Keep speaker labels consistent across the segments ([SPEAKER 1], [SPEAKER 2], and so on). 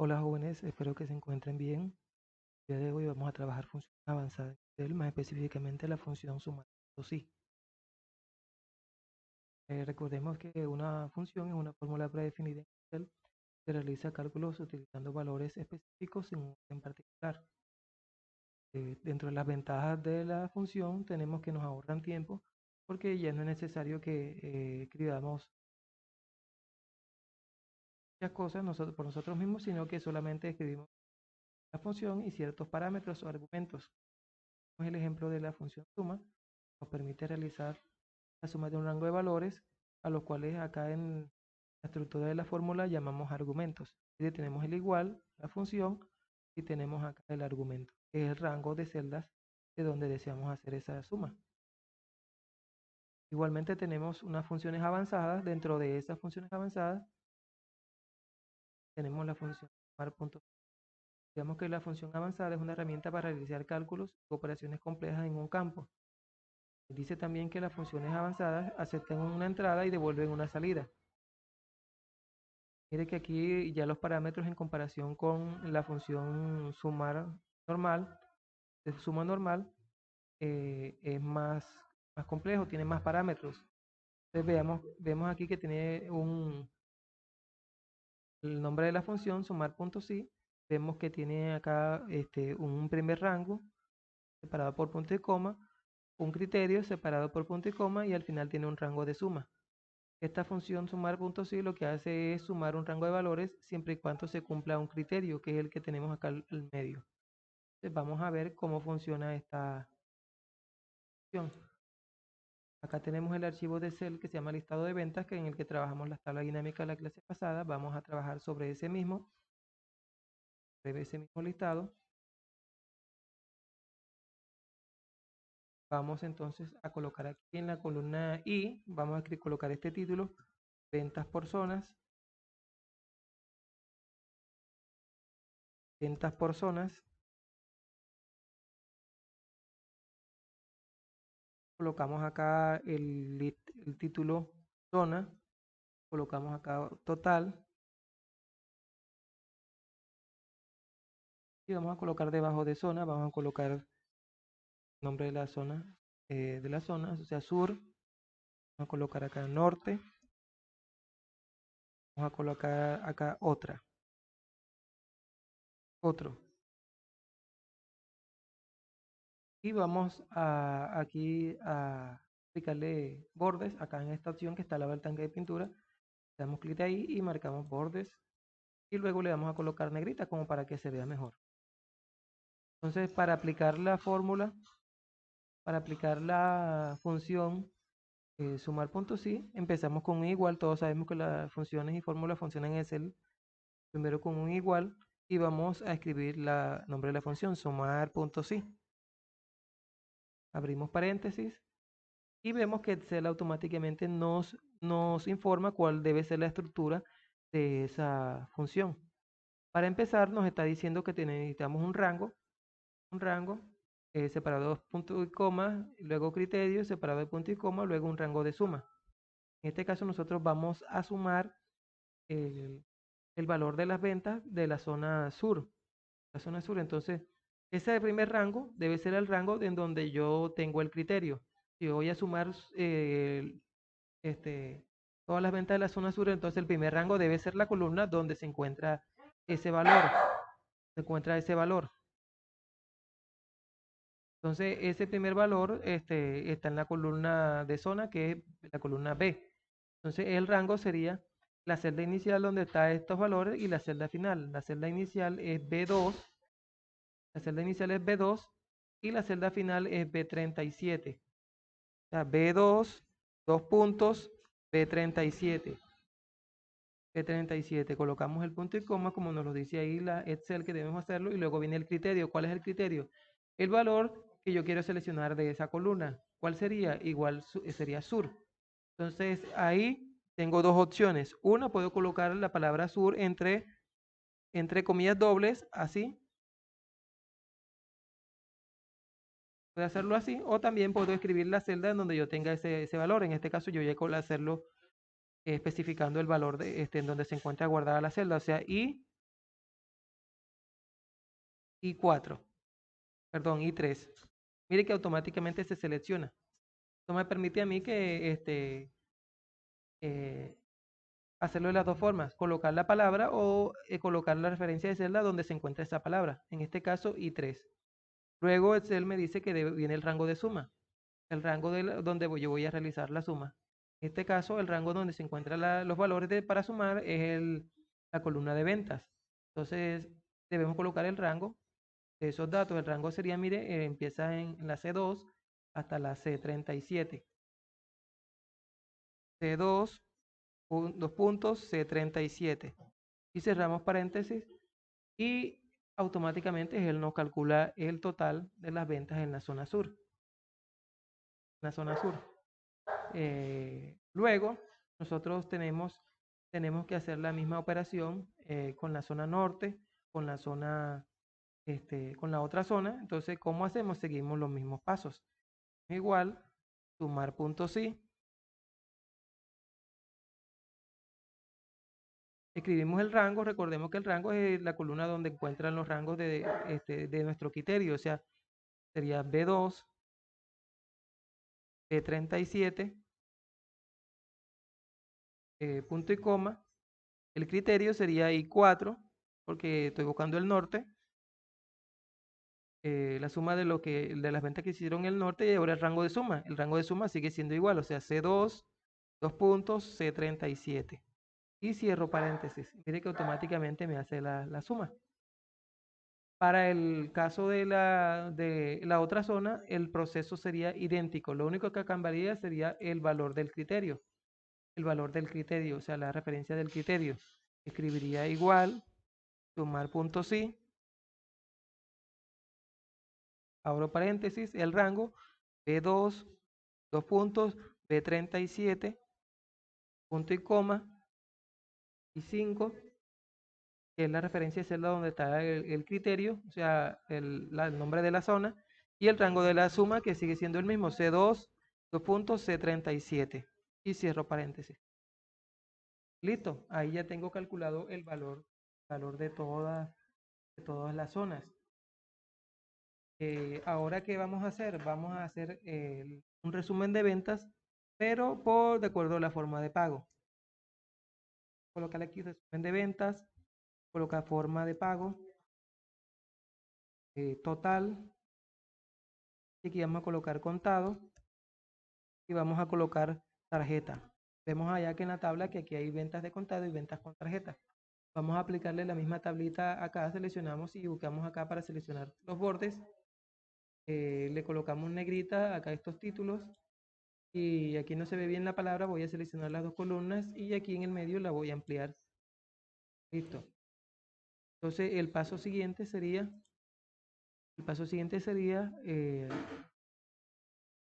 [SPEAKER 1] Hola jóvenes, espero que se encuentren bien. El día de hoy vamos a trabajar funciones avanzadas en Excel, más específicamente la función sumar. Sí. Recordemos que una función es una fórmula predefinida en Excel que realiza cálculos utilizando valores específicos en un orden particular. Dentro de las ventajas de la función tenemos que nos ahorran tiempo porque ya no es necesario que escribamos muchas cosas por nosotros mismos, sino que solamente escribimos la función y ciertos parámetros o argumentos. El ejemplo de la función suma nos permite realizar la suma de un rango de valores a los cuales acá en la estructura de la fórmula llamamos argumentos. Y tenemos el igual, la función, y tenemos acá el argumento, que es el rango de celdas de donde deseamos hacer esa suma. Igualmente tenemos unas funciones avanzadas. Dentro de esas funciones avanzadas tenemos la función sumar punto. Digamos que la función avanzada es una herramienta para realizar cálculos y operaciones complejas en un campo. Dice también que las funciones avanzadas aceptan una entrada y devuelven una salida. Mire que aquí ya los parámetros en comparación con la función sumar normal, de suma normal, es más complejo, tiene más parámetros. Entonces vemos aquí que tiene el nombre de la función, sumar.si. Vemos que tiene acá un primer rango separado por punto y coma, un criterio separado por punto y coma y al final tiene un rango de suma. Esta función sumar.si lo que hace es sumar un rango de valores siempre y cuando se cumpla un criterio, que es el que tenemos acá al medio. Entonces vamos a ver cómo funciona esta función. Acá tenemos el archivo de Excel que se llama listado de ventas, que en el que trabajamos las tablas dinámicas de la clase pasada. Vamos a trabajar sobre ese mismo listado. Vamos entonces a colocar aquí en la columna I, vamos a colocar este título, ventas por zonas. Ventas por zonas. Colocamos acá el título zona. Colocamos acá total. Y vamos a colocar debajo de zona, vamos a colocar el nombre de la zona, o sea, sur. Vamos a colocar acá norte. Vamos a colocar acá otro. Y vamos aquí a aplicarle bordes. Acá en esta opción que está al lado del tanque de pintura, le damos clic ahí y marcamos bordes. Y luego le vamos a colocar negrita como para que se vea mejor. Entonces, para aplicar la fórmula, para aplicar la función sumar.si, empezamos con un igual. Todos sabemos que las funciones y fórmulas funcionan en Excel primero con un igual y vamos a escribir el nombre de la función sumar.si. Abrimos paréntesis y vemos que Excel automáticamente nos informa cuál debe ser la estructura de esa función. Para empezar nos está diciendo que necesitamos un rango separado de punto y coma, luego criterio separado de punto y coma, luego un rango de suma. En este caso nosotros vamos a sumar el valor de las ventas de la zona sur. Entonces, ese primer rango debe ser el rango en donde yo tengo el criterio. Si yo voy a sumar todas las ventas de la zona sur, entonces el primer rango debe ser la columna donde se encuentra ese valor. Entonces, ese primer valor está en la columna de zona, que es la columna B. Entonces, el rango sería la celda inicial donde están estos valores y la celda final. La celda inicial es B2, y la celda final es B37. O sea, B2, 2 puntos, B37. B37, colocamos el punto y coma como nos lo dice ahí la Excel que debemos hacerlo y luego viene el criterio. ¿Cuál es el criterio? El valor que yo quiero seleccionar de esa columna. ¿Cuál sería? Igual sería sur. Entonces ahí tengo dos opciones. Una, puedo colocar la palabra sur entre comillas dobles, así. Puedo hacerlo así, o también puedo escribir la celda en donde yo tenga ese valor. En este caso yo voy a hacerlo especificando el valor en donde se encuentra guardada la celda, o sea, I4, perdón, I3. Mire que automáticamente se selecciona. Esto me permite a mí que eh, hacerlo de las dos formas, colocar la palabra o colocar la referencia de celda donde se encuentra esa palabra. En este caso, I3. Luego Excel me dice que viene el rango de suma, el rango donde yo voy a realizar la suma. En este caso, el rango donde se encuentran los valores para sumar es la columna de ventas. Entonces, debemos colocar el rango de esos datos. El rango sería, mire, empieza en la C2 hasta la C37. C2, dos puntos, C37. Y cerramos paréntesis y automáticamente él nos calcula el total de las ventas en la zona sur. Luego, nosotros tenemos que hacer la misma operación con la zona norte, con la zona, con la otra zona. Entonces, ¿cómo hacemos? Seguimos los mismos pasos. Igual, sumar puntos sí. Escribimos el rango, recordemos que el rango es la columna donde encuentran los rangos de nuestro criterio, o sea, sería B2, B37, punto y coma. El criterio sería I4, porque estoy buscando el norte, la suma de las ventas que hicieron en el norte y ahora el rango de suma. El rango de suma sigue siendo igual, o sea, C2, dos puntos, C37. Y cierro paréntesis. Mire que automáticamente me hace la suma. Para el caso de la otra zona, el proceso sería idéntico. Lo único que cambiaría sería el valor del criterio. El valor del criterio, o sea, la referencia del criterio. Escribiría igual, sumar punto sí, abro paréntesis, el rango B2, dos puntos, B37, punto y coma, y 5, que es la referencia de celda donde está el criterio, o sea, el nombre de la zona, y el rango de la suma, que sigue siendo el mismo, C2, dos puntos, C37, y cierro paréntesis. Listo, ahí ya tengo calculado el valor de todas las zonas. Ahora, ¿qué vamos a hacer? Vamos a hacer un resumen de ventas, pero de acuerdo a la forma de pago. Colocar aquí resumen de ventas, colocar forma de pago, total, y aquí vamos a colocar contado y vamos a colocar tarjeta. Vemos allá que en la tabla que aquí hay ventas de contado y ventas con tarjeta. Vamos a aplicarle la misma tablita acá, seleccionamos y buscamos acá para seleccionar los bordes. Le colocamos negrita acá estos títulos y aquí no se ve bien la palabra, voy a seleccionar las dos columnas y aquí en el medio la voy a ampliar. Listo. Entonces el paso siguiente sería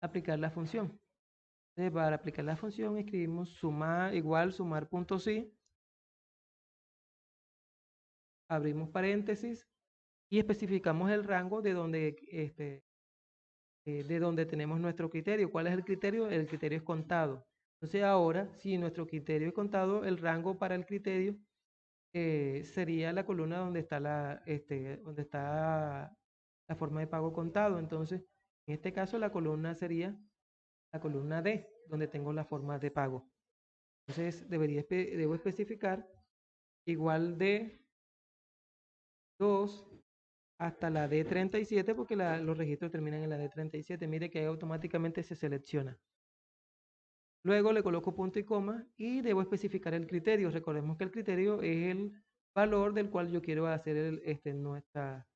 [SPEAKER 1] aplicar la función. Entonces, para aplicar la función escribimos sumar igual sumar punto sí, abrimos paréntesis y especificamos el rango de donde tenemos nuestro criterio. ¿Cuál es el criterio? El criterio es contado. Entonces ahora, si nuestro criterio es contado, el rango para el criterio sería la columna donde está la forma de pago contado. Entonces, en este caso la columna sería la columna D, donde tengo la forma de pago. Entonces, debo especificar igual de 2 hasta la D37 porque los registros terminan en la D37. Mire que ahí automáticamente se selecciona. Luego le coloco punto y coma y debo especificar el criterio. Recordemos que el criterio es el valor del cual yo quiero hacer nuestra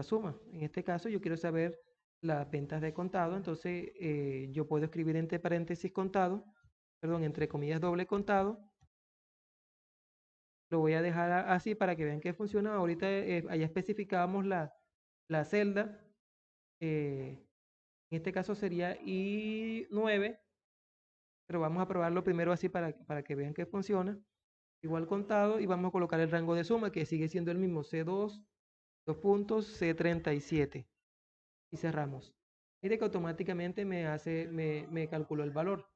[SPEAKER 1] suma. En este caso yo quiero saber las ventas de contado, entonces yo puedo escribir entre paréntesis contado, perdón, entre comillas doble contado. Lo voy a dejar así para que vean que funciona. Ahorita allá especificábamos la celda. En este caso sería I9, pero vamos a probarlo primero así para que vean que funciona. Igual contado y vamos a colocar el rango de suma que sigue siendo el mismo, C2, dos puntos, C37. Y cerramos. Mire que automáticamente me calculó el valor.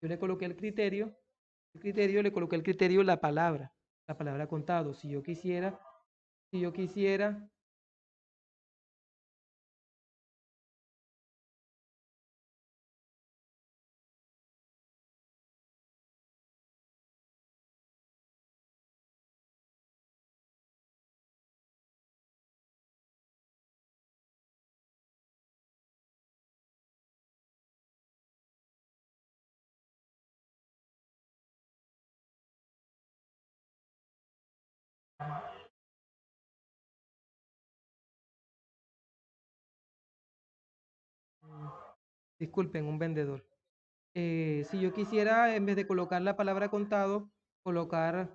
[SPEAKER 1] Yo le coloqué le coloqué el criterio la palabra contado. Si yo quisiera Mm, Disculpen, un vendedor. Si yo quisiera, en vez de colocar la palabra contado, colocar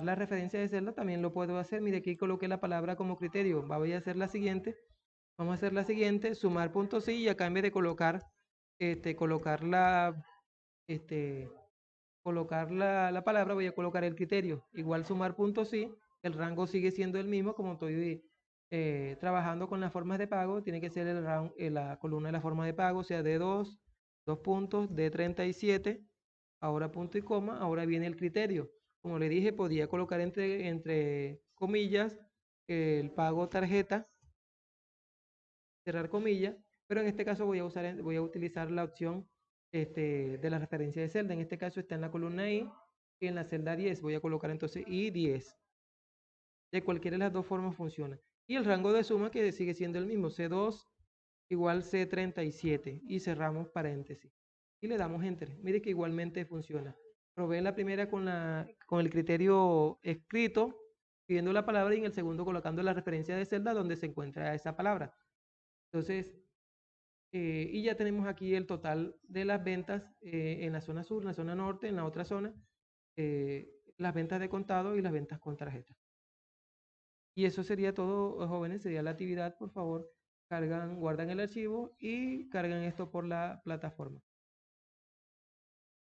[SPEAKER 1] la referencia de celda, también lo puedo hacer. Mire, aquí coloqué la palabra como criterio. Voy a hacer la siguiente. Vamos a hacer la siguiente, sumar puntos sí, y acá en vez de colocar este, la palabra, voy a colocar el criterio. Igual sumar puntos sí, el rango sigue siendo el mismo, como estoy trabajando con las formas de pago, tiene que ser la columna de la forma de pago, o sea, d dos puntos, D37, ahora punto y coma, ahora viene el criterio. Como le dije, podía colocar entre comillas el pago tarjeta, cerrar comillas, pero en este caso voy a utilizar la opción de la referencia de celda. En este caso está en la columna I y en la celda 10 voy a colocar entonces I10. De cualquiera de las dos formas funciona. Y el rango de suma que sigue siendo el mismo, C2 igual C37 y cerramos paréntesis. Y le damos enter. Mire que igualmente funciona. Probé en la primera con el criterio escrito, pidiendo la palabra y en el segundo colocando la referencia de celda donde se encuentra esa palabra. Entonces, y ya tenemos aquí el total de las ventas en la zona sur, en la zona norte, en la otra zona, las ventas de contado y las ventas con tarjeta. Y eso sería todo, jóvenes, sería la actividad. Por favor, guardan el archivo y cargan esto por la plataforma.